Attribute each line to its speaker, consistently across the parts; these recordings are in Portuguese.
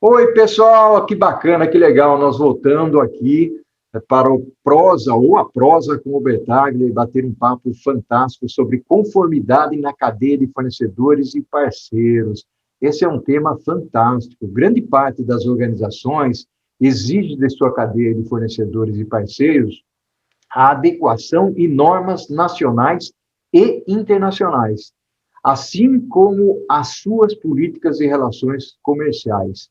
Speaker 1: Oi, pessoal, que bacana, que legal. Nós voltando aqui para o Prosa, ou a Prosa com o Bertaglia, e bater um papo fantástico sobre conformidade na cadeia de fornecedores e parceiros. Esse é um tema fantástico. Grande parte das organizações exige de sua cadeia de fornecedores e parceiros a adequação e normas nacionais e internacionais, assim como as suas políticas e relações comerciais.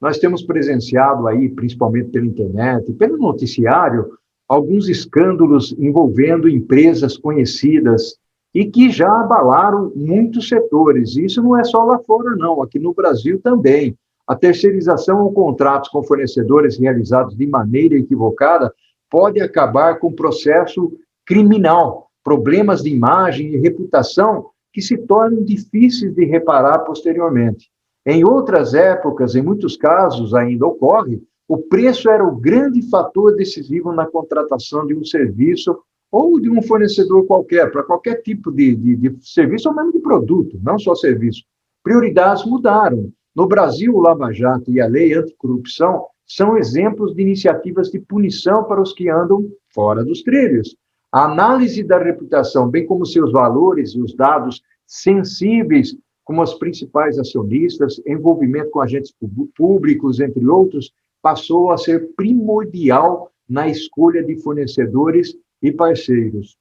Speaker 1: Nós temos presenciado aí, principalmente pela internet, pelo noticiário, alguns escândalos envolvendo empresas conhecidas e que já abalaram muitos setores. Isso não é só lá fora, não, aqui no Brasil também. A terceirização ou contratos com fornecedores realizados de maneira equivocada pode acabar com processo criminal, problemas de imagem e reputação que se tornam difíceis de reparar posteriormente. Em outras épocas, em muitos casos ainda ocorre, o preço era o grande fator decisivo na contratação de um serviço ou de um fornecedor qualquer, para qualquer tipo de serviço ou mesmo de produto, não só serviço. Prioridades mudaram. No Brasil, o Lava Jato e a Lei Anticorrupção são exemplos de iniciativas de punição para os que andam fora dos trilhos. A análise da reputação, bem como seus valores e os dados sensíveis, como os principais acionistas, envolvimento com agentes públicos, entre outros, passou a ser primordial na escolha de fornecedores e parceiros.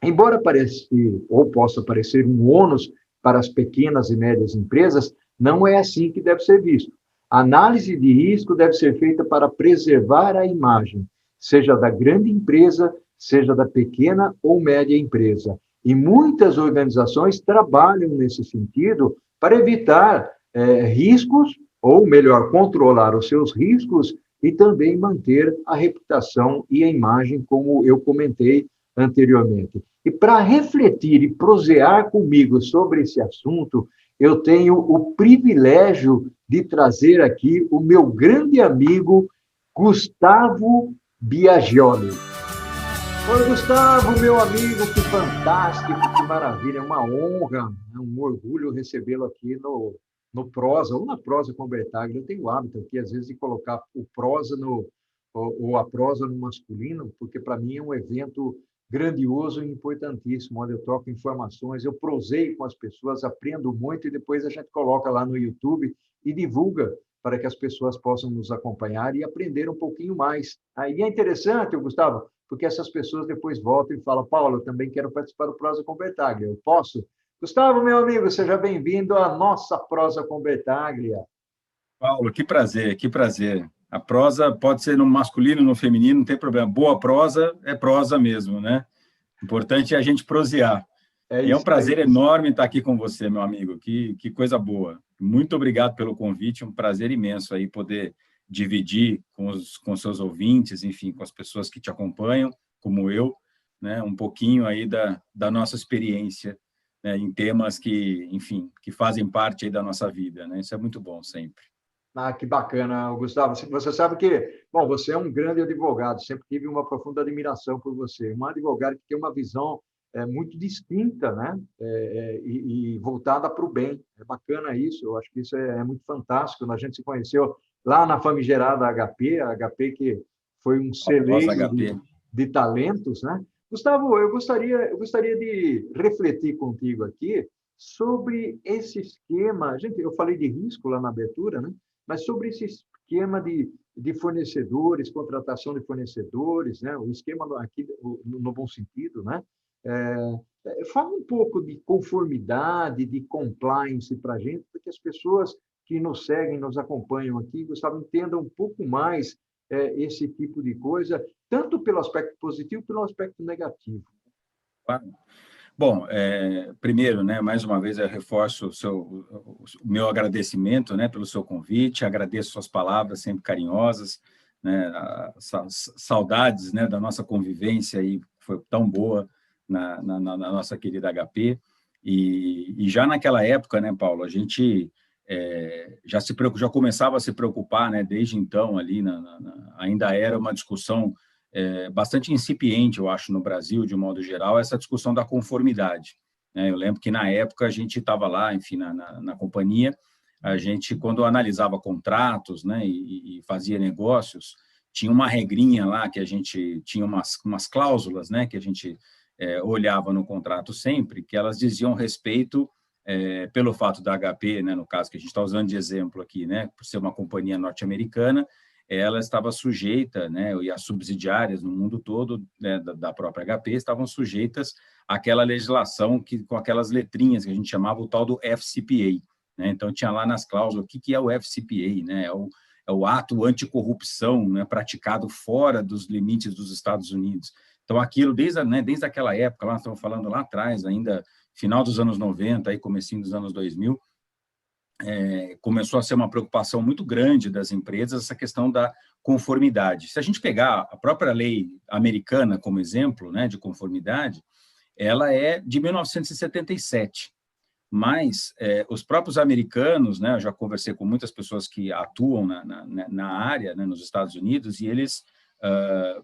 Speaker 1: Embora pareça, ou possa parecer um ônus para as pequenas e médias empresas, não é assim que deve ser visto. A análise de risco deve ser feita para preservar a imagem, seja da grande empresa, seja da pequena ou média empresa. E muitas organizações trabalham nesse sentido para evitar riscos, ou melhor, controlar os seus riscos e também manter a reputação e a imagem, como eu comentei anteriormente. E para refletir e prosear comigo sobre esse assunto, eu tenho o privilégio de trazer aqui o meu grande amigo Gustavo Biagioli. Oi, Gustavo, meu amigo, que fantástico, que maravilha, é uma honra, é um orgulho recebê-lo aqui no Prosa, ou na Prosa com o Bertaglia. Eu tenho o hábito aqui, às vezes, de colocar o prosa ou a prosa no masculino, porque para mim é um evento grandioso e importantíssimo, onde eu troco informações, eu proseio com as pessoas, aprendo muito e depois a gente coloca lá no YouTube e divulga para que as pessoas possam nos acompanhar e aprender um pouquinho mais. Aí é interessante, Gustavo, porque essas pessoas depois voltam e falam, Paulo, eu também quero participar do Prosa com Bertaglia, eu posso? Gustavo, meu amigo, seja bem-vindo à nossa Prosa com Bertaglia.
Speaker 2: Paulo, que prazer, que prazer. A prosa pode ser no masculino, no feminino, não tem problema. Boa prosa é prosa mesmo, né? O importante é a gente prosear. E é um prazer enorme estar aqui com você, meu amigo. Que coisa boa. Muito obrigado pelo convite, um prazer imenso aí poder dividir com seus ouvintes, enfim, com as pessoas que te acompanham, como eu, né, um pouquinho aí da nossa experiência, né, em temas que, enfim, que fazem parte aí da nossa vida, né? Isso é muito bom sempre.
Speaker 1: Ah, que bacana, Gustavo. Você sabe que, bom, você é um grande advogado, sempre tive uma profunda admiração por você. Um advogado que tem uma visão muito distinta, né? E voltada para o bem. É bacana isso, eu acho que isso é muito fantástico. A gente se conheceu lá na famigerada HP, a HP que foi um celeiro de talentos, né? Gustavo, eu gostaria de refletir contigo aqui sobre esse esquema. Gente, eu falei de risco lá na abertura, né? Mas sobre esse esquema de fornecedores, contratação de fornecedores, né? O esquema aqui, no bom sentido, né? Fala um pouco de conformidade, de compliance para a gente, para que as pessoas que nos seguem, nos acompanham aqui, Gustavo, entendam um pouco mais esse tipo de coisa, tanto pelo aspecto positivo, pelo aspecto negativo.
Speaker 2: Claro. Bom, primeiro, né, mais uma vez eu reforço o meu agradecimento, né, pelo seu convite, agradeço suas palavras sempre carinhosas, né, saudades, né, da nossa convivência aí, que foi tão boa na nossa querida HP, e já naquela época, né, Paulo, a gente já começava a se preocupar, né, desde então ali, ainda era uma discussão bastante incipiente, eu acho, no Brasil, de um modo geral, essa discussão da conformidade, né? Eu lembro que, na época, a gente estava lá, enfim, na companhia, a gente, quando analisava contratos, né, e fazia negócios, tinha uma regrinha lá que a gente tinha umas cláusulas, né, que a gente olhava no contrato sempre, que elas diziam respeito, pelo fato da HP, né, no caso que a gente está usando de exemplo aqui, né, por ser uma companhia norte-americana, ela estava sujeita, né, e as subsidiárias no mundo todo, né, da própria HP estavam sujeitas àquela legislação com aquelas letrinhas que a gente chamava o tal do FCPA, né? Então tinha lá nas cláusulas o que é o FCPA, né? É o ato anticorrupção, né, praticado fora dos limites dos Estados Unidos. Então aquilo desde aquela época, lá estamos falando lá atrás, ainda final dos anos 90, aí comecinho dos anos 2000, começou a ser uma preocupação muito grande das empresas essa questão da conformidade. Se a gente pegar a própria lei americana como exemplo, né, de conformidade, ela é de 1977, mas os próprios americanos, né, eu já conversei com muitas pessoas que atuam na área, né, nos Estados Unidos, e eles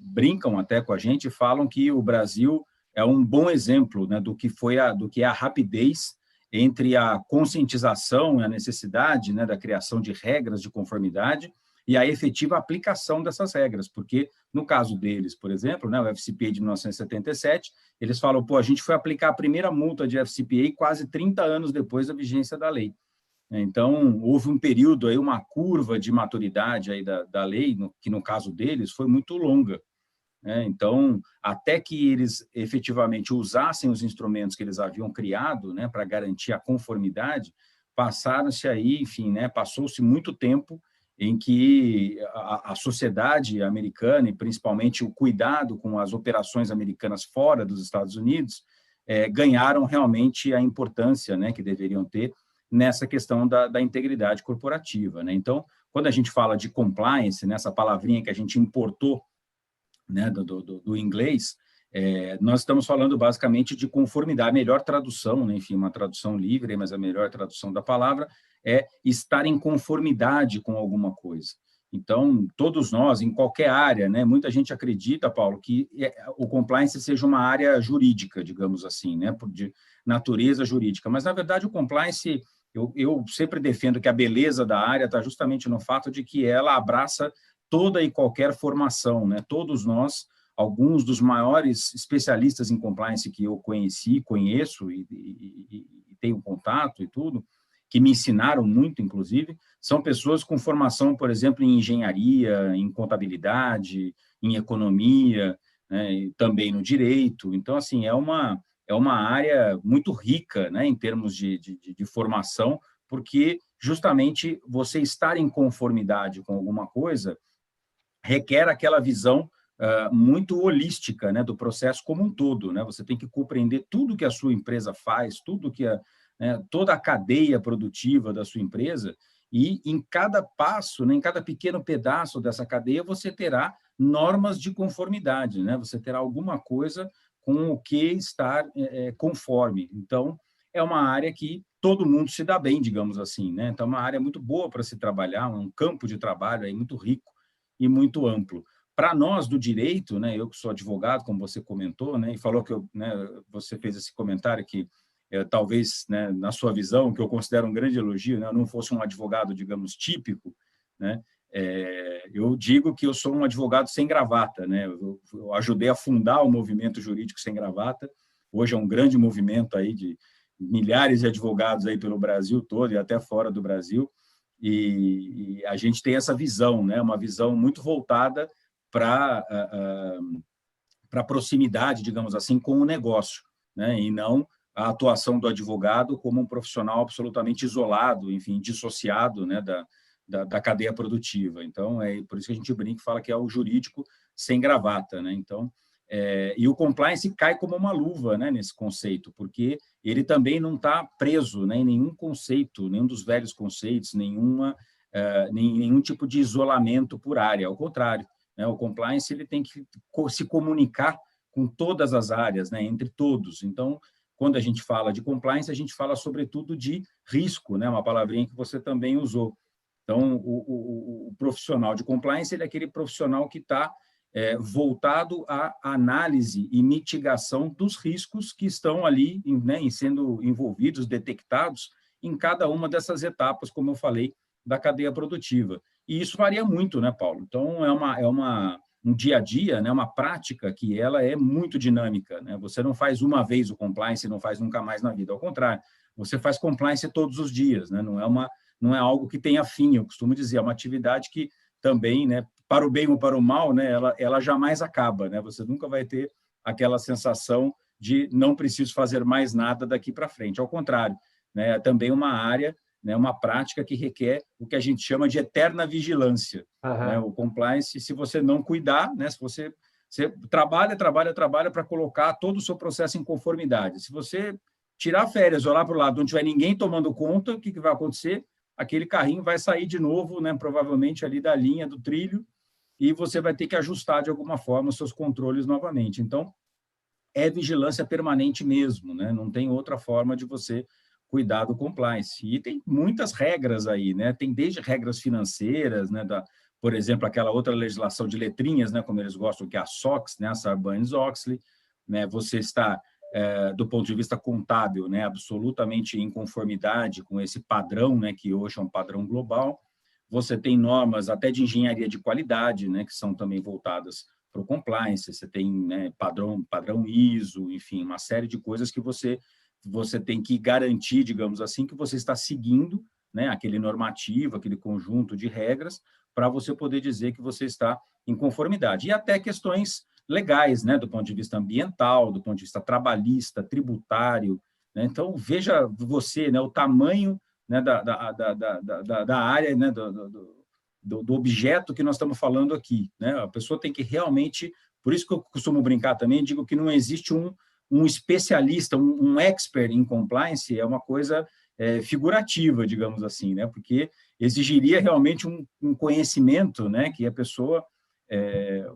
Speaker 2: brincam até com a gente e falam que o Brasil é um bom exemplo, né, do que é a rapidez entre a conscientização e a necessidade, né, da criação de regras de conformidade e a efetiva aplicação dessas regras, porque no caso deles, por exemplo, né, o FCPA de 1977, eles falam, a gente foi aplicar a primeira multa de FCPA quase 30 anos depois da vigência da lei. Então, houve um período, aí, uma curva de maturidade aí da lei, que no caso deles foi muito longa. Então, até que eles efetivamente usassem os instrumentos que eles haviam criado, né, para garantir a conformidade, passaram-se aí, enfim, né, passou-se muito tempo em que a sociedade americana, e principalmente o cuidado com as operações americanas fora dos Estados Unidos, ganharam realmente a importância, né, que deveriam ter nessa questão da integridade corporativa, né? Então, quando a gente fala de compliance, nessa palavrinha que a gente importou, né, do inglês, nós estamos falando basicamente de conformidade, a melhor tradução, né, enfim, uma tradução livre, mas a melhor tradução da palavra é estar em conformidade com alguma coisa. Então, todos nós, em qualquer área, né, muita gente acredita, Paulo, que o compliance seja uma área jurídica, digamos assim, né, de natureza jurídica, mas, na verdade, o compliance, eu sempre defendo que a beleza da área está justamente no fato de que ela abraça toda e qualquer formação, né? Todos nós, alguns dos maiores especialistas em compliance que eu conheço e tenho contato e tudo, que me ensinaram muito, inclusive, são pessoas com formação, por exemplo, em engenharia, em contabilidade, em economia, né? E também no direito. Então, assim, é uma área muito rica, né, em termos de formação, porque justamente você estar em conformidade com alguma coisa requer aquela visão muito holística, né, do processo como um todo, né? Você tem que compreender tudo que a sua empresa faz, tudo que toda a cadeia produtiva da sua empresa, e em cada passo, né, em cada pequeno pedaço dessa cadeia, você terá normas de conformidade, né? Você terá alguma coisa com o que estar conforme. Então, é uma área que todo mundo se dá bem, digamos assim, né? Então, é uma área muito boa para se trabalhar, um campo de trabalho aí muito rico e muito amplo. Para nós do direito, né, eu que sou advogado, como você comentou, né, e falou que você fez esse comentário que talvez, né, na sua visão, que eu considero um grande elogio, né, eu não fosse um advogado, digamos, típico, né, eu digo que eu sou um advogado sem gravata, né, eu ajudei a fundar o movimento jurídico sem gravata, hoje é um grande movimento aí de milhares de advogados aí pelo Brasil todo e até fora do Brasil, e a gente tem essa visão, né, uma visão muito voltada para a proximidade, digamos assim, com o negócio, né, e não a atuação do advogado como um profissional absolutamente isolado, enfim, dissociado, né, da cadeia produtiva. Então, é por isso que a gente brinca e fala que é o jurídico sem gravata, né? Então, e o compliance cai como uma luva, né, nesse conceito, porque ele também não está preso, né, em nenhum conceito, nenhum dos velhos conceitos, nenhum tipo de isolamento por área. Ao contrário, né, o compliance ele tem que se comunicar com todas as áreas, né, entre todos. Então, quando a gente fala de compliance, a gente fala sobretudo de risco, né, uma palavrinha que você também usou. Então, o profissional de compliance ele é aquele profissional que está voltado à análise e mitigação dos riscos que estão ali, né, sendo envolvidos, detectados em cada uma dessas etapas, como eu falei, da cadeia produtiva. E isso varia muito, né, Paulo? Então, um dia a dia, né, uma prática que ela é muito dinâmica, né? Você não faz uma vez o compliance e não faz nunca mais na vida, ao contrário, você faz compliance todos os dias, né? Não é algo que tenha fim, eu costumo dizer, é uma atividade que também, né, para o bem ou para o mal, né, ela jamais acaba, né? Você nunca vai ter aquela sensação de não preciso fazer mais nada daqui para frente. Ao contrário, né, é também uma área, né, uma prática que requer o que a gente chama de eterna vigilância. Né? O compliance, se você não cuidar, né, se você trabalha para colocar todo o seu processo em conformidade. Se você tirar férias, olhar para o lado, não tiver ninguém tomando conta, o que vai acontecer? Aquele carrinho vai sair de novo, né, provavelmente ali da linha do trilho, e você vai ter que ajustar de alguma forma os seus controles novamente. Então, é vigilância permanente mesmo, né? Não tem outra forma de você cuidar do compliance. E tem muitas regras aí, né? Tem desde regras financeiras, né? Por exemplo, aquela outra legislação de letrinhas, né? Como eles gostam, que é a SOX, né? A Sarbanes-Oxley, né? Você está, do ponto de vista contábil, né? Absolutamente em conformidade com esse padrão, né? Que hoje é um padrão global. Você tem normas até de engenharia de qualidade, né? Que são também voltadas para o compliance. Você tem, né? padrão ISO, enfim, uma série de coisas que você tem que garantir, digamos assim, que você está seguindo, né, aquele normativo, aquele conjunto de regras, para você poder dizer que você está em conformidade. E até questões legais, né, do ponto de vista ambiental, do ponto de vista trabalhista, tributário. Né? Então, veja você, né, o tamanho, né, da área, né, do objeto que nós estamos falando aqui. Né? A pessoa tem que realmente... Por isso que eu costumo brincar também, digo que não existe um especialista, um expert em compliance, é uma coisa figurativa, digamos assim, né? Porque exigiria realmente um conhecimento, né? Que a pessoa,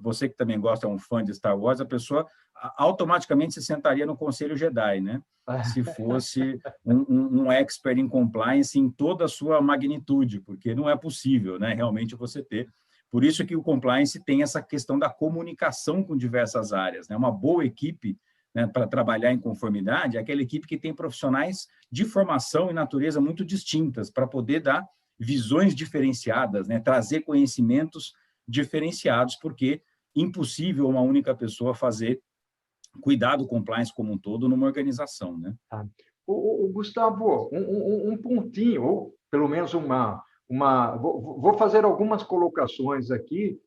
Speaker 2: você que também gosta, é um fã de Star Wars, a pessoa automaticamente se sentaria no Conselho Jedi, né? Se fosse um expert em compliance em toda a sua magnitude, porque não é possível, né? Realmente você ter. Por isso que o compliance tem essa questão da comunicação com diversas áreas, né? Uma boa equipe, né, para trabalhar em conformidade, é aquela equipe que tem profissionais de formação e natureza muito distintas, para poder dar visões diferenciadas, né, trazer conhecimentos diferenciados, porque é impossível uma única pessoa cuidar do compliance como um todo numa organização. Né?
Speaker 1: O Gustavo, um pontinho, ou pelo menos vou fazer algumas colocações aqui,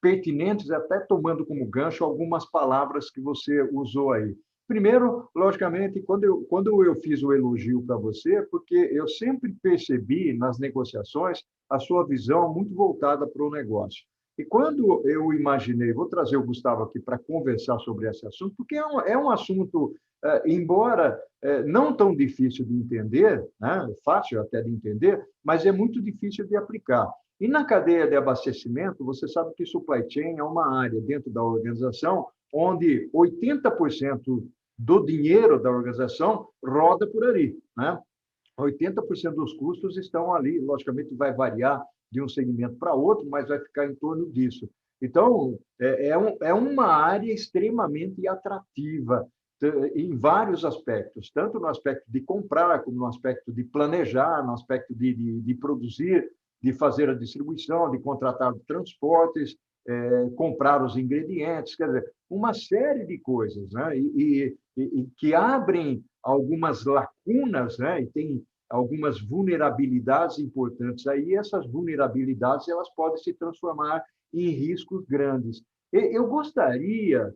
Speaker 1: pertinentes, até tomando como gancho algumas palavras que você usou aí. Primeiro, logicamente, quando eu fiz o elogio para você, porque eu sempre percebi nas negociações a sua visão muito voltada para o negócio. E quando eu imaginei, vou trazer o Gustavo aqui para conversar sobre esse assunto, porque é um assunto, embora não tão difícil de entender, né? Fácil até de entender, mas é muito difícil de aplicar. E na cadeia de abastecimento, você sabe que supply chain é uma área dentro da organização onde 80% do dinheiro da organização roda por ali, né? 80% dos custos estão ali, logicamente vai variar de um segmento para outro, mas vai ficar em torno disso. Então, é uma área extremamente atrativa em vários aspectos, tanto no aspecto de comprar, como no aspecto de planejar, no aspecto de produzir, de fazer a distribuição, de contratar transportes, comprar os ingredientes, quer dizer, uma série de coisas, né? E que abrem algumas lacunas, né? E tem algumas vulnerabilidades importantes aí, e essas vulnerabilidades elas podem se transformar em riscos grandes. Eu gostaria,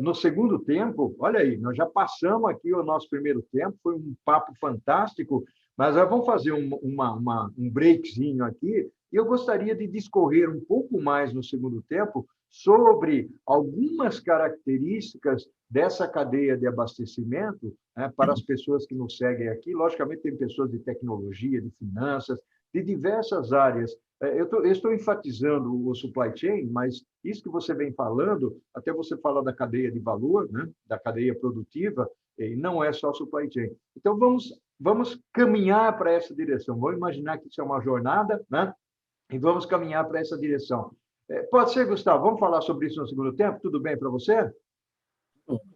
Speaker 1: no segundo tempo, olha aí, nós já passamos aqui o nosso primeiro tempo, foi um papo fantástico, mas nós vamos fazer um breakzinho aqui, e eu gostaria de discorrer um pouco mais no segundo tempo sobre algumas características dessa cadeia de abastecimento, né, para as pessoas que nos seguem aqui. Logicamente, tem pessoas de tecnologia, de finanças, de diversas áreas. Eu estou enfatizando o supply chain, mas isso que você vem falando, até você fala da cadeia de valor, né, da cadeia produtiva, e não é só supply chain. Então, vamos caminhar para essa direção. Vamos imaginar que isso é uma jornada, né? E vamos caminhar para essa direção. Pode ser, Gustavo? Vamos falar sobre isso no segundo tempo? Tudo bem para você?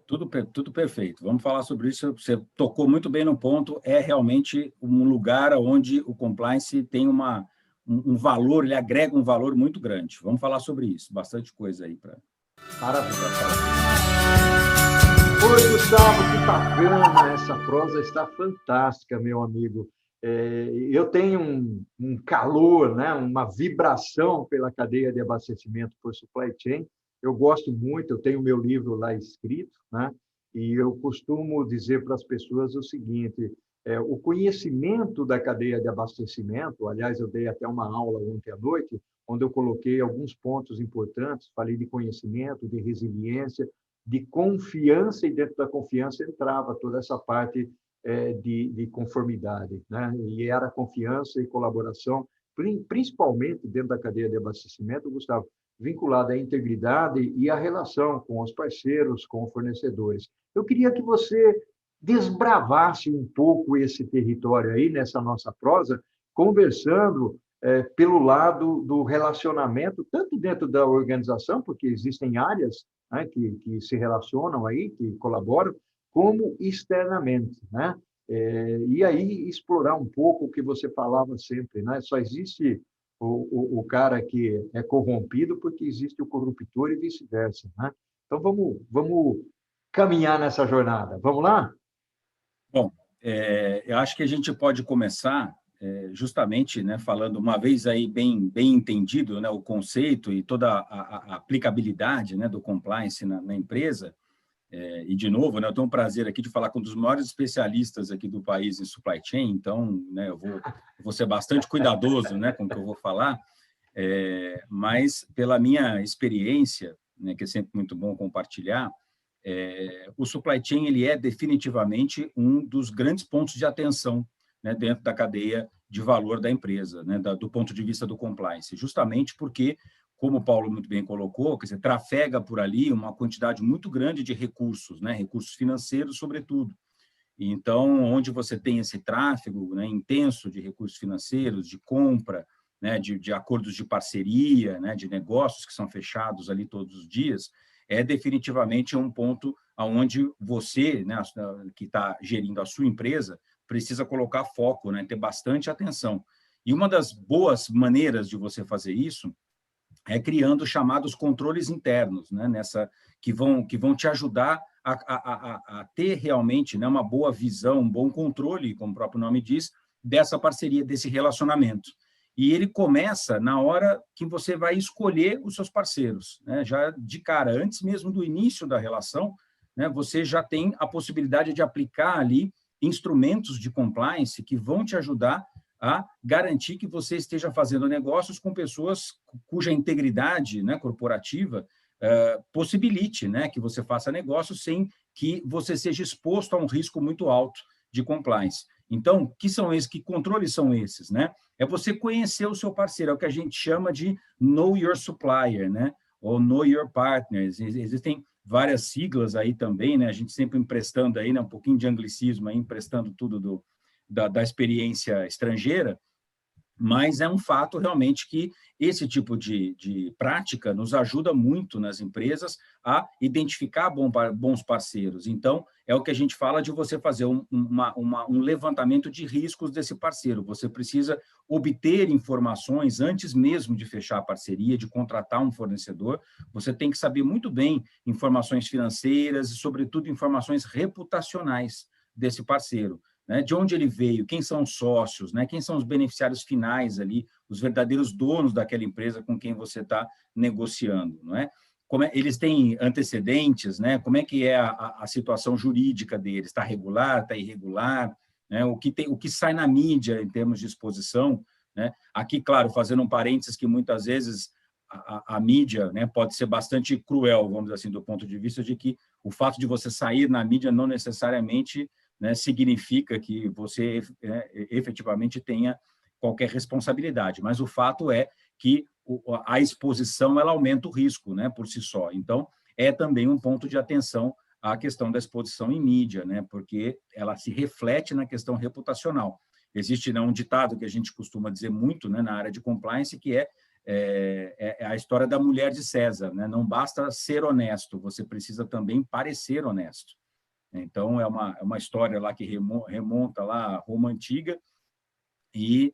Speaker 2: Tudo perfeito. Vamos falar sobre isso. Você tocou muito bem no ponto. É realmente um lugar onde o compliance tem um valor, ele agrega um valor muito grande. Vamos falar sobre isso. Bastante coisa aí para falar.
Speaker 1: Oi, Gustavo, que bacana. Essa prosa está fantástica, meu amigo. Eu tenho um calor, né, uma vibração pela cadeia de abastecimento por supply chain. Eu gosto muito, eu tenho meu livro lá escrito, né, e eu costumo dizer para as pessoas o seguinte: o conhecimento da cadeia de abastecimento, aliás, eu dei até uma aula ontem à noite, onde eu coloquei alguns pontos importantes, falei de conhecimento, de resiliência, de confiança, e dentro da confiança entrava toda essa parte de conformidade, né? E era confiança e colaboração, principalmente dentro da cadeia de abastecimento, Gustavo, vinculada à integridade e à relação com os parceiros, com os fornecedores. Eu queria que você desbravasse um pouco esse território aí nessa nossa prosa, conversando pelo lado do relacionamento, tanto dentro da organização, porque existem áreas, né, que se relacionam aí, que colaboram, como externamente, né? E aí explorar um pouco o que você falava sempre, né? Só existe o cara que é corrompido porque existe o corruptor e vice-versa, né? Então vamos caminhar nessa jornada. Vamos lá?
Speaker 2: Bom, eu acho que a gente pode começar justamente, né, falando uma vez aí bem entendido, né, o conceito e toda a aplicabilidade, né, do compliance na empresa. E, de novo, né, eu tenho um prazer aqui de falar com um dos maiores especialistas aqui do país em supply chain, então, né, eu vou ser bastante cuidadoso, né, com o que eu vou falar, mas, pela minha experiência, né, que é sempre muito bom compartilhar, o supply chain ele é definitivamente um dos grandes pontos de atenção, né, dentro da cadeia de valor da empresa, né, do ponto de vista do compliance, justamente porque, como o Paulo muito bem colocou, quer dizer, trafega por ali uma quantidade muito grande de recursos, né, recursos financeiros, sobretudo. E então, onde você tem esse tráfego, né, intenso de recursos financeiros, de compra, né, de acordos de parceria, né, de negócios que são fechados ali todos os dias, é definitivamente um ponto onde você, né, que está gerindo a sua empresa, precisa colocar foco, né, ter bastante atenção. E uma das boas maneiras de você fazer isso é criando chamados controles internos, né, que vão te ajudar a ter realmente, né, uma boa visão, um bom controle, como o próprio nome diz, dessa parceria, desse relacionamento. E ele começa na hora que você vai escolher os seus parceiros, né? Já de cara, antes mesmo do início da relação, né, você já tem a possibilidade de aplicar ali instrumentos de compliance que vão te ajudar a garantir que você esteja fazendo negócios com pessoas cuja integridade, né, corporativa possibilite, né, que você faça negócios sem que você seja exposto a um risco muito alto de compliance. Então, que controles são esses, né? É você conhecer o seu parceiro, é o que a gente chama de know your supplier, né? Ou know your partners. Existem várias siglas aí também, né? A gente sempre emprestando aí, né, um pouquinho de anglicismo aí, emprestando tudo da experiência estrangeira, mas é um fato realmente que esse tipo de prática nos ajuda muito nas empresas a identificar bons parceiros. Então, é o que a gente fala de você fazer um levantamento de riscos desse parceiro. Você precisa obter informações antes mesmo de fechar a parceria, de contratar um fornecedor. Você tem que saber muito bem informações financeiras e, sobretudo, informações reputacionais desse parceiro. Né, de onde ele veio, quem são os sócios, né, quem são os beneficiários finais ali, os verdadeiros donos daquela empresa com quem você está negociando, não é? Eles têm antecedentes, né? Como é que é a situação jurídica deles? Está regular, está irregular? Né? O que sai na mídia em termos de exposição? Né? Aqui, claro, fazendo um parênteses que muitas vezes a mídia, né, pode ser bastante cruel, vamos dizer assim, do ponto de vista de que o fato de você sair na mídia não necessariamente, né, significa que você efetivamente tenha qualquer responsabilidade, mas o fato é que a exposição ela aumenta o risco, né, por si só. Então, é também um ponto de atenção a questão da exposição em mídia, né, porque ela se reflete na questão reputacional. Existe, né, um ditado que a gente costuma dizer muito, né, na área de compliance, que é é a história da mulher de César, né? Não basta ser honesto, você precisa também parecer honesto. Então, é uma história lá que remonta lá à Roma Antiga e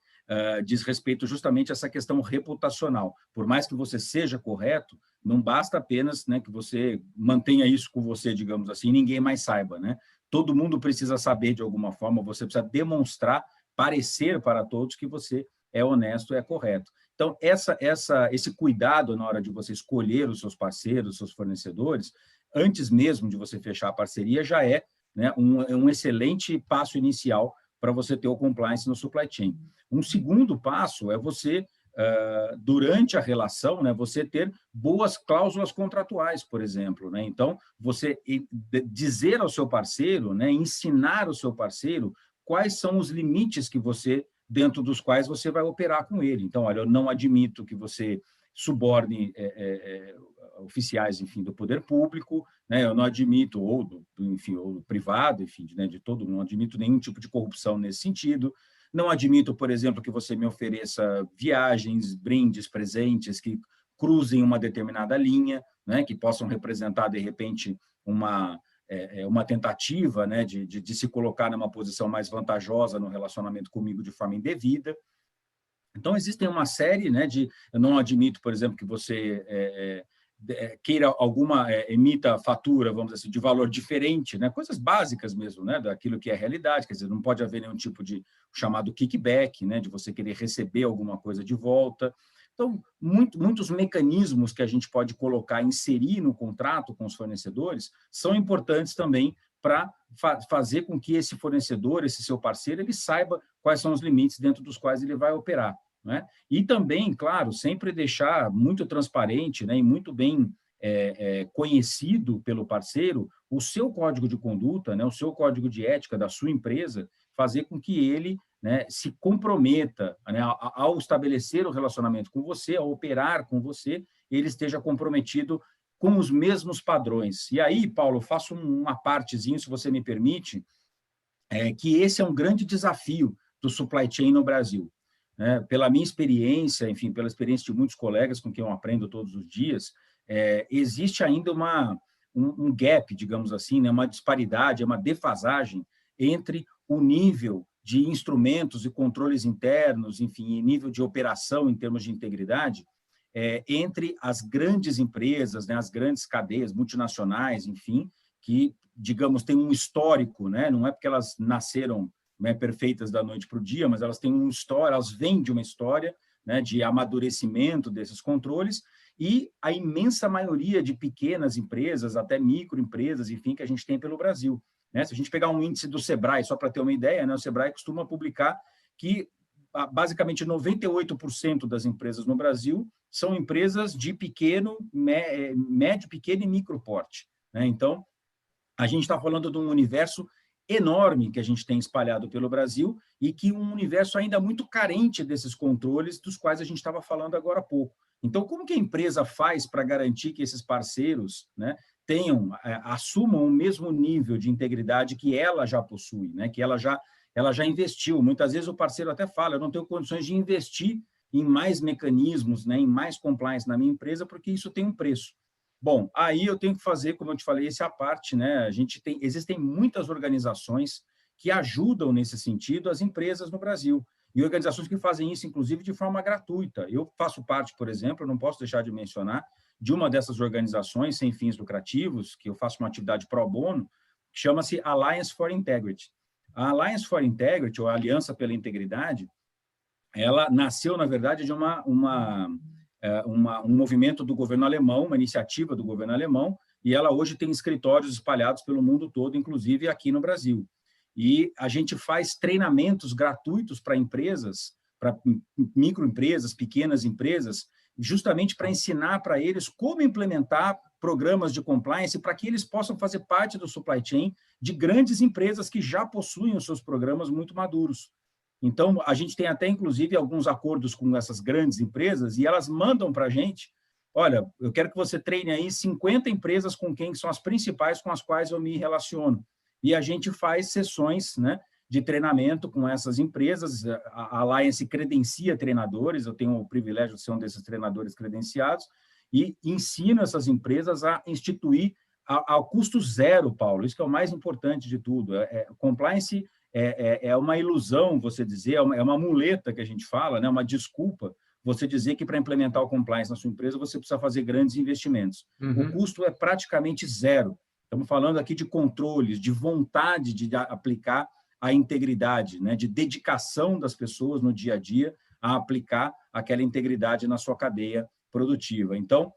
Speaker 2: diz respeito justamente a essa questão reputacional. Por mais que você seja correto, não basta apenas, né, que você mantenha isso com você, digamos assim, e ninguém mais saiba, né? Todo mundo precisa saber de alguma forma, você precisa demonstrar, parecer para todos que você é honesto e é correto. Então, esse cuidado na hora de você escolher os seus parceiros, os seus fornecedores, antes mesmo de você fechar a parceria, já é, né, um excelente passo inicial para você ter o compliance no supply chain. Um segundo passo é você, durante a relação, né, você ter boas cláusulas contratuais, por exemplo, né? Então, você dizer ao seu parceiro, né, ensinar o seu parceiro quais são os limites que você, dentro dos quais você vai operar com ele. Então, olha, eu não admito que você suborne oficiais, enfim, do poder público, né? Eu não admito, ou do privado, enfim, né, de todo, não admito nenhum tipo de corrupção nesse sentido. Não admito, por exemplo, que você me ofereça viagens, brindes, presentes que cruzem uma determinada linha, né, que possam representar, de repente, uma tentativa, né, de se colocar numa posição mais vantajosa no relacionamento comigo de forma indevida. Então, existem uma série, né, eu não admito, por exemplo, que você queira emita fatura, vamos dizer assim, de valor diferente, né, coisas básicas mesmo, né, daquilo que é a realidade, quer dizer, não pode haver nenhum tipo de chamado kickback, né, de você querer receber alguma coisa de volta. Então, muitos mecanismos que a gente pode colocar, inserir no contrato com os fornecedores, são importantes também para fazer com que esse fornecedor, esse seu parceiro, ele saiba quais são os limites dentro dos quais ele vai operar, né? E também, claro, sempre deixar muito transparente, né, e muito bem conhecido pelo parceiro o seu código de conduta, né, o seu código de ética da sua empresa, fazer com que ele, né, se comprometa, né, ao estabelecer o relacionamento com você, ao operar com você, ele esteja comprometido com os mesmos padrões. E aí, Paulo, faço uma partezinha, se você me permite, que esse é um grande desafio do supply chain no Brasil. Né? Pela minha experiência, enfim, pela experiência de muitos colegas com quem eu aprendo todos os dias, existe ainda um gap, digamos assim, né, uma disparidade, uma defasagem entre o nível de instrumentos e controles internos, enfim, e nível de operação em termos de integridade, entre as grandes empresas, né, as grandes cadeias multinacionais, enfim, que, digamos, têm um histórico, né, não é porque elas nasceram, né, perfeitas da noite para o dia, mas elas têm uma história, elas vêm de uma história, né, de amadurecimento desses controles, e a imensa maioria de pequenas empresas, até microempresas, enfim, que a gente tem pelo Brasil. Né? Se a gente pegar um índice do Sebrae, só para ter uma ideia, né, o Sebrae costuma publicar que basicamente 98% das empresas no Brasil são empresas de pequeno, médio, pequeno e micro porte. Né? Então, a gente está falando de um universo enorme que a gente tem espalhado pelo Brasil e que um universo ainda muito carente desses controles dos quais a gente estava falando agora há pouco. Então, como que a empresa faz para garantir que esses parceiros, né, assumam o mesmo nível de integridade que ela já possui, né, que ela já investiu? Muitas vezes o parceiro até fala, eu não tenho condições de investir em mais mecanismos, né, em mais compliance na minha empresa, porque isso tem um preço. Bom, aí eu tenho que fazer, como eu te falei, essa parte, né? Existem muitas organizações que ajudam nesse sentido as empresas no Brasil, e organizações que fazem isso, inclusive, de forma gratuita. Eu faço parte, por exemplo, não posso deixar de mencionar, de uma dessas organizações sem fins lucrativos, que eu faço uma atividade pro bono, que chama-se Alliance for Integrity. A Alliance for Integrity, ou a Aliança pela Integridade, ela nasceu, na verdade, de um movimento do governo alemão, uma iniciativa do governo alemão, e ela hoje tem escritórios espalhados pelo mundo todo, inclusive aqui no Brasil. E a gente faz treinamentos gratuitos para empresas, para microempresas, pequenas empresas, justamente para ensinar para eles como implementar programas de compliance para que eles possam fazer parte do supply chain de grandes empresas que já possuem os seus programas muito maduros. Então, a gente tem até, inclusive, alguns acordos com essas grandes empresas e elas mandam para a gente, olha, eu quero que você treine aí 50 empresas com quem são as principais com as quais eu me relaciono. E a gente faz sessões, né, de treinamento com essas empresas. A Alliance credencia treinadores, eu tenho o privilégio de ser um desses treinadores credenciados, e ensino essas empresas a instituir ao custo zero, Paulo. Isso que é o mais importante de tudo. Compliance é uma ilusão, você dizer, é uma muleta que a gente fala, né? Uma desculpa você dizer que para implementar o compliance na sua empresa você precisa fazer grandes investimentos. O custo é praticamente zero. Estamos falando aqui de controles, de vontade de aplicar a integridade, né? De dedicação das pessoas no dia a dia a aplicar aquela integridade na sua cadeia produtiva. Então,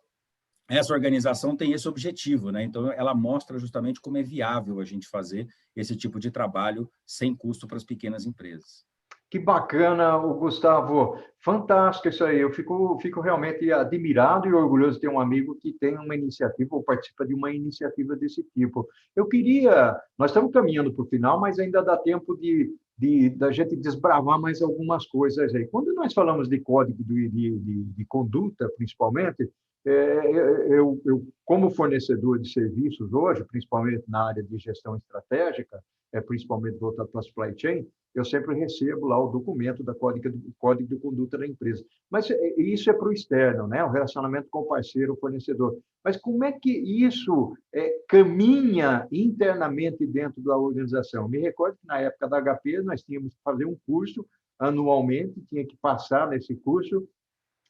Speaker 2: essa organização tem esse objetivo, né? Então, ela mostra justamente como é viável a gente fazer esse tipo de trabalho sem custo para as pequenas empresas.
Speaker 1: Que bacana, Gustavo. Fantástico isso aí. Eu fico realmente admirado e orgulhoso de ter um amigo que tem uma iniciativa ou participa de uma iniciativa desse tipo. Nós estamos caminhando para o final, mas ainda dá tempo da gente desbravar mais algumas coisas aí. Quando nós falamos de código de conduta, principalmente, eu, como fornecedor de serviços hoje, principalmente na área de gestão estratégica, principalmente voltado para a supply chain, eu sempre recebo lá o documento da código de conduta da empresa. Mas isso é para o externo, né? O relacionamento com o parceiro, o fornecedor. Mas como é que isso caminha internamente dentro da organização? Me recordo que na época da HP nós tínhamos que fazer um curso anualmente, tinha que passar nesse curso,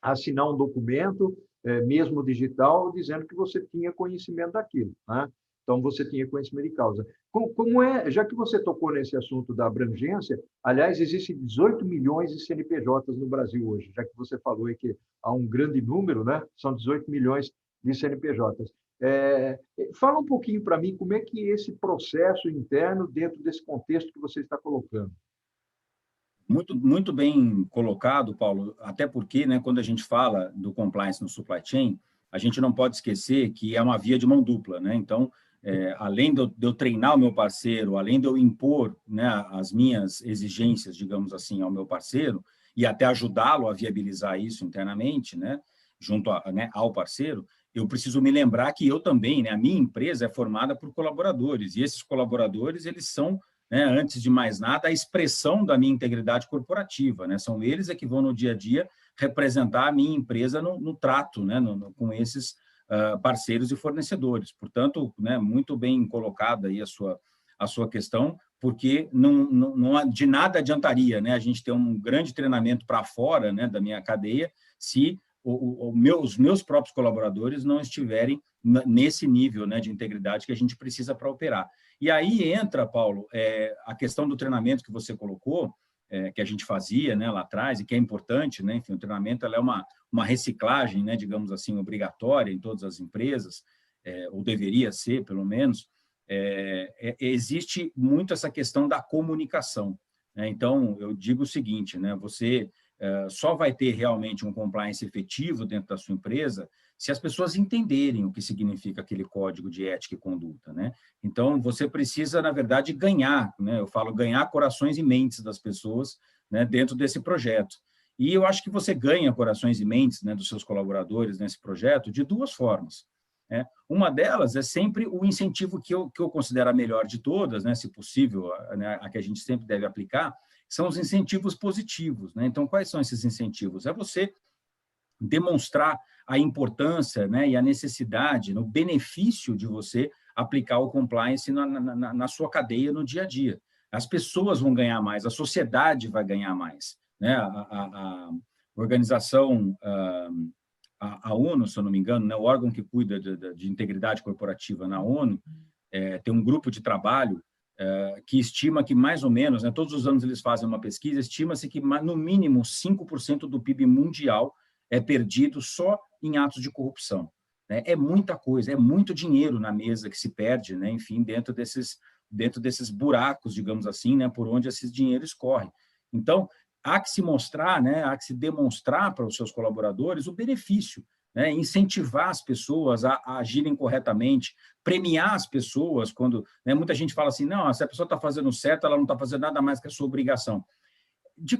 Speaker 1: assinar um documento, mesmo digital, dizendo que você tinha conhecimento daquilo, né? Então, você tinha conhecimento de causa. Já que você tocou nesse assunto da abrangência, aliás, existem 18 milhões de CNPJs no Brasil hoje, já que você falou aí que há um grande número, né? São 18 milhões de CNPJs. Fala um pouquinho para mim como é que esse processo interno, dentro desse contexto que você está colocando.
Speaker 2: Muito, muito bem colocado, Paulo, até porque, né, quando a gente fala do compliance no supply chain, a gente não pode esquecer que é uma via de mão dupla, né? Então, além de eu treinar o meu parceiro, além de eu impor, né, as minhas exigências, digamos assim, ao meu parceiro, e até ajudá-lo a viabilizar isso internamente, né, junto ao parceiro, eu preciso me lembrar que eu também, né, a minha empresa é formada por colaboradores, e esses colaboradores, eles são, né, antes de mais nada, a expressão da minha integridade corporativa, né? São eles que vão no dia a dia representar a minha empresa no trato, né, com esses parceiros e fornecedores. Portanto, né, muito bem colocada aí a sua questão, porque não de nada adiantaria, né, a gente ter um grande treinamento para fora, né, da minha cadeia se os meus próprios colaboradores não estiverem nesse nível, né, de integridade que a gente precisa para operar. E aí entra, Paulo, a questão do treinamento que você colocou, que a gente fazia, né, lá atrás, e que é importante, né? Enfim, o treinamento ela é uma reciclagem, né, digamos assim, obrigatória em todas as empresas, ou deveria ser, pelo menos. Existe muito essa questão da comunicação, né? Então, eu digo o seguinte, né, você só vai ter realmente um compliance efetivo dentro da sua empresa se as pessoas entenderem o que significa aquele código de ética e conduta, né? Então, você precisa, na verdade, ganhar, né? Eu falo ganhar corações e mentes das pessoas, né, dentro desse projeto. E eu acho que você ganha corações e mentes, né, dos seus colaboradores nesse projeto de duas formas, né? Uma delas é sempre o incentivo que eu considero a melhor de todas, né, se possível, né, a que a gente sempre deve aplicar, são os incentivos positivos, né? Então, quais são esses incentivos? É você demonstrar a importância, né, e a necessidade, no benefício de você aplicar o compliance na sua cadeia no dia a dia. As pessoas vão ganhar mais, a sociedade vai ganhar mais, né? A organização, a ONU, se eu não me engano, né, o órgão que cuida de integridade corporativa na ONU, tem um grupo de trabalho que estima que mais ou menos, né, todos os anos eles fazem uma pesquisa, estima-se que no mínimo 5% do PIB mundial é perdido só em atos de corrupção, né? É muita coisa, é muito dinheiro na mesa que se perde, né? Enfim, dentro desses buracos, digamos assim, né, por onde esses dinheiros correm. Então, há que se mostrar, né, há que se demonstrar para os seus colaboradores o benefício, né, incentivar as pessoas a agirem corretamente, premiar as pessoas quando, né, muita gente fala assim, não, se a pessoa está fazendo certo, ela não está fazendo nada mais que a sua obrigação.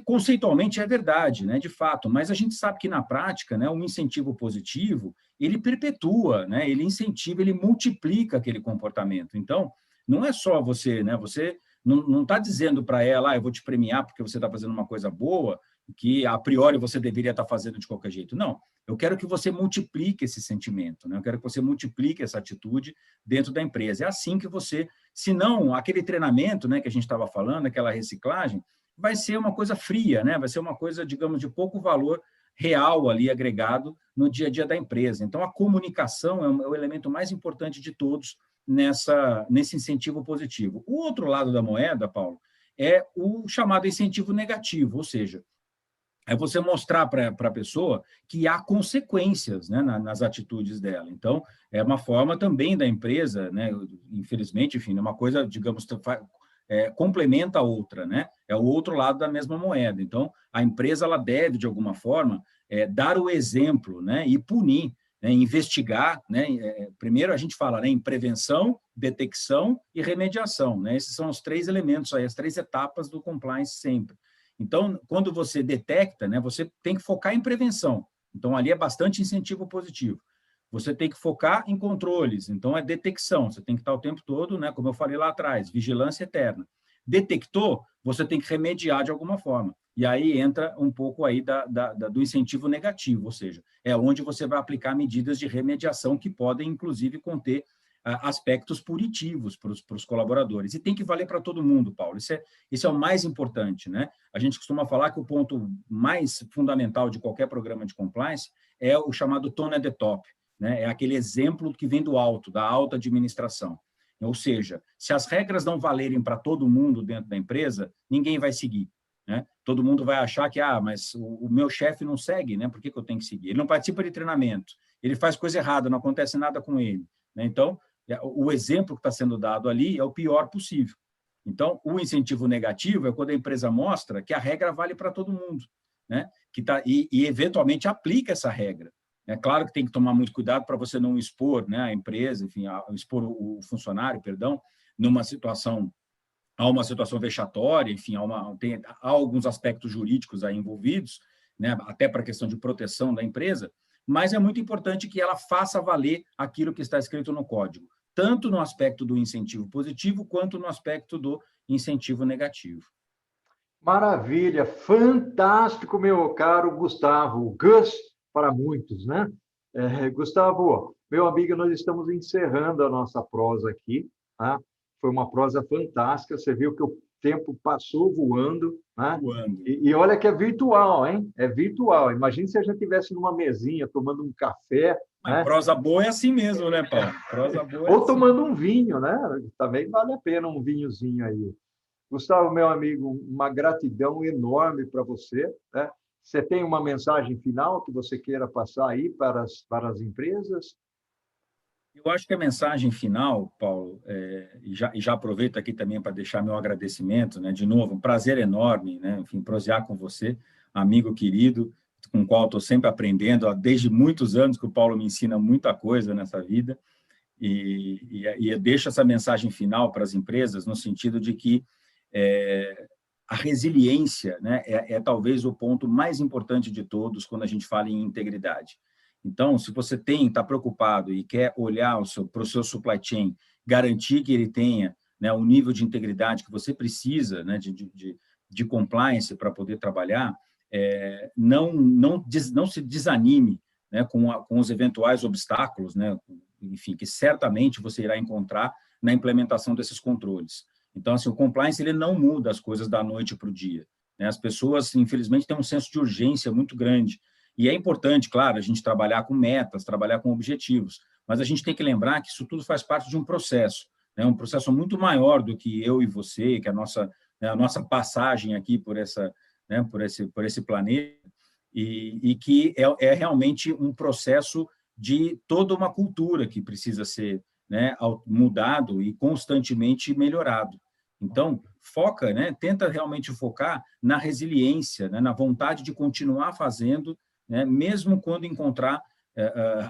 Speaker 2: Conceitualmente é verdade, né, de fato, mas a gente sabe que na prática, né, um incentivo positivo, ele perpetua, né, ele incentiva, ele multiplica aquele comportamento. Então, não é só você, né, você não está dizendo para ela, eu vou te premiar porque você está fazendo uma coisa boa, que a priori você deveria estar fazendo de qualquer jeito. Não, eu quero que você multiplique esse sentimento, né? Eu quero que você multiplique essa atitude dentro da empresa. É assim que você, se não, aquele treinamento, né, que a gente estava falando, aquela reciclagem, vai ser uma coisa fria, né? Vai ser uma coisa, digamos, de pouco valor real ali agregado no dia a dia da empresa. Então, a comunicação é o elemento mais importante de todos nesse incentivo positivo. O outro lado da moeda, Paulo, é o chamado incentivo negativo, ou seja, é você mostrar para a pessoa que há consequências, né, nas atitudes dela. Então, é uma forma também da empresa, né, infelizmente, enfim, é uma coisa, digamos, complementa a outra, né? É o outro lado da mesma moeda. Então, a empresa ela deve, de alguma forma, dar o exemplo, né, e punir, né, investigar, né? Primeiro a gente fala, né, em prevenção, detecção e remediação, né? Esses são os 3 elementos aí, as 3 etapas do compliance sempre. Então, quando você detecta, né, você tem que focar em prevenção. Então, ali é bastante incentivo positivo. Você tem que focar em controles. Então, é detecção. Você tem que estar o tempo todo, né, como eu falei lá atrás, vigilância eterna. Detectou, você tem que remediar de alguma forma. E aí entra um pouco aí do incentivo negativo, ou seja, é onde você vai aplicar medidas de remediação que podem, inclusive, conter aspectos punitivos para os colaboradores. E tem que valer para todo mundo, Paulo. Isso é o mais importante, né? A gente costuma falar que o ponto mais fundamental de qualquer programa de compliance é o chamado tone at the top, né? É aquele exemplo que vem do alto, da alta administração. Ou seja, se as regras não valerem para todo mundo dentro da empresa, ninguém vai seguir, né? Todo mundo vai achar que, mas o meu chefe não segue, né? Por que eu tenho que seguir? Ele não participa de treinamento, ele faz coisa errada, não acontece nada com ele, né? Então, o exemplo que está sendo dado ali é o pior possível. Então, o incentivo negativo é quando a empresa mostra que a regra vale para todo mundo, né? E eventualmente aplica essa regra. É claro que tem que tomar muito cuidado para você não expor, né, a empresa, enfim, expor o funcionário, perdão, a uma situação vexatória, enfim, há alguns aspectos jurídicos aí envolvidos, né, até para a questão de proteção da empresa, mas é muito importante que ela faça valer aquilo que está escrito no código, tanto no aspecto do incentivo positivo, quanto no aspecto do incentivo negativo.
Speaker 1: Maravilha, fantástico, meu caro Gustavo. Gus para muitos, né? Gustavo, meu amigo, nós estamos encerrando a nossa prosa aqui, tá? Foi uma prosa fantástica, você viu que o tempo passou voando, né?
Speaker 2: Voando.
Speaker 1: E olha que é virtual, hein? É virtual. Imagina se a gente estivesse numa mesinha tomando um café,
Speaker 2: mas
Speaker 1: né?
Speaker 2: Prosa boa é assim mesmo, né, Paulo? Prosa boa
Speaker 1: Ou
Speaker 2: assim.
Speaker 1: tomando um vinho, né? Também vale a pena um vinhozinho aí. Gustavo, meu amigo, uma gratidão enorme para você, né? Você tem uma mensagem final que você queira passar aí para as empresas?
Speaker 2: Eu acho que a mensagem final, Paulo, e já aproveito aqui também para deixar meu agradecimento, né? De novo, um prazer enorme, né? Enfim, prosear com você, amigo querido, com o qual estou sempre aprendendo, desde muitos anos que o Paulo me ensina muita coisa nessa vida, e eu deixo essa mensagem final para as empresas no sentido de que a resiliência, né, talvez o ponto mais importante de todos quando a gente fala em integridade. Então, se você está preocupado e quer olhar para o seu supply chain, garantir que ele tenha, né, o nível de integridade que você precisa, né, de compliance para poder trabalhar, não se desanime, né, com os eventuais obstáculos, né, enfim, que certamente você irá encontrar na implementação desses controles. Então, assim, o compliance ele não muda as coisas da noite para o dia, né? As pessoas, infelizmente, têm um senso de urgência muito grande. E é importante, claro, a gente trabalhar com metas, trabalhar com objetivos, mas a gente tem que lembrar que isso tudo faz parte de um processo, né? Um processo muito maior do que eu e você, que a nossa passagem aqui por esse planeta, e que é realmente um processo de toda uma cultura que precisa ser, né, mudado e constantemente melhorado. Então, foca, né, tenta realmente focar na resiliência, né, na vontade de continuar fazendo, né, mesmo quando encontrar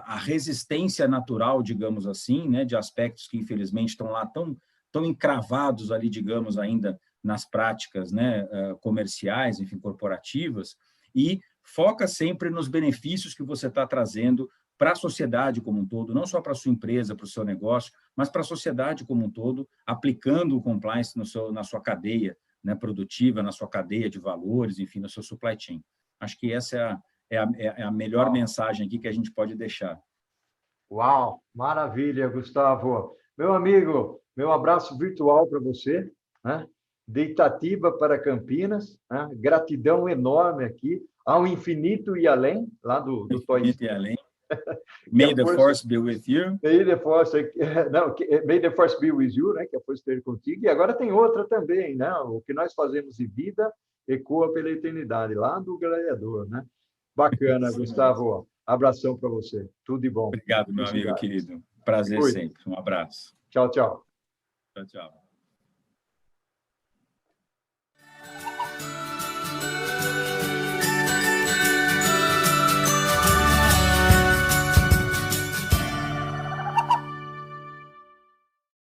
Speaker 2: a resistência natural, digamos assim, né, de aspectos que, infelizmente, estão lá tão encravados ali, digamos, ainda nas práticas, né, comerciais, enfim, corporativas, e foca sempre nos benefícios que você está trazendo para a sociedade como um todo, não só para a sua empresa, para o seu negócio, mas para a sociedade como um todo, aplicando o compliance na sua cadeia, né, produtiva, na sua cadeia de valores, enfim, na sua supply chain. Acho que essa é a melhor mensagem aqui que a gente pode deixar.
Speaker 1: Uau, maravilha, Gustavo. Meu amigo, meu abraço virtual para você, né? De Itatiba para Campinas, né? Gratidão enorme aqui, ao infinito e além, lá do Toy
Speaker 2: Infinito e além. May the force be with you.
Speaker 1: May the force, não, may the force be with you, né? Que a força esteja contigo. E agora tem outra também, né? O que nós fazemos em vida ecoa pela eternidade, lá do Gladiador, né? Bacana, Gustavo. Abração para você. Tudo de bom.
Speaker 2: Obrigado, meu amigo querido. Prazer sempre. Um abraço.
Speaker 1: Tchau, tchau.
Speaker 2: Tchau, tchau.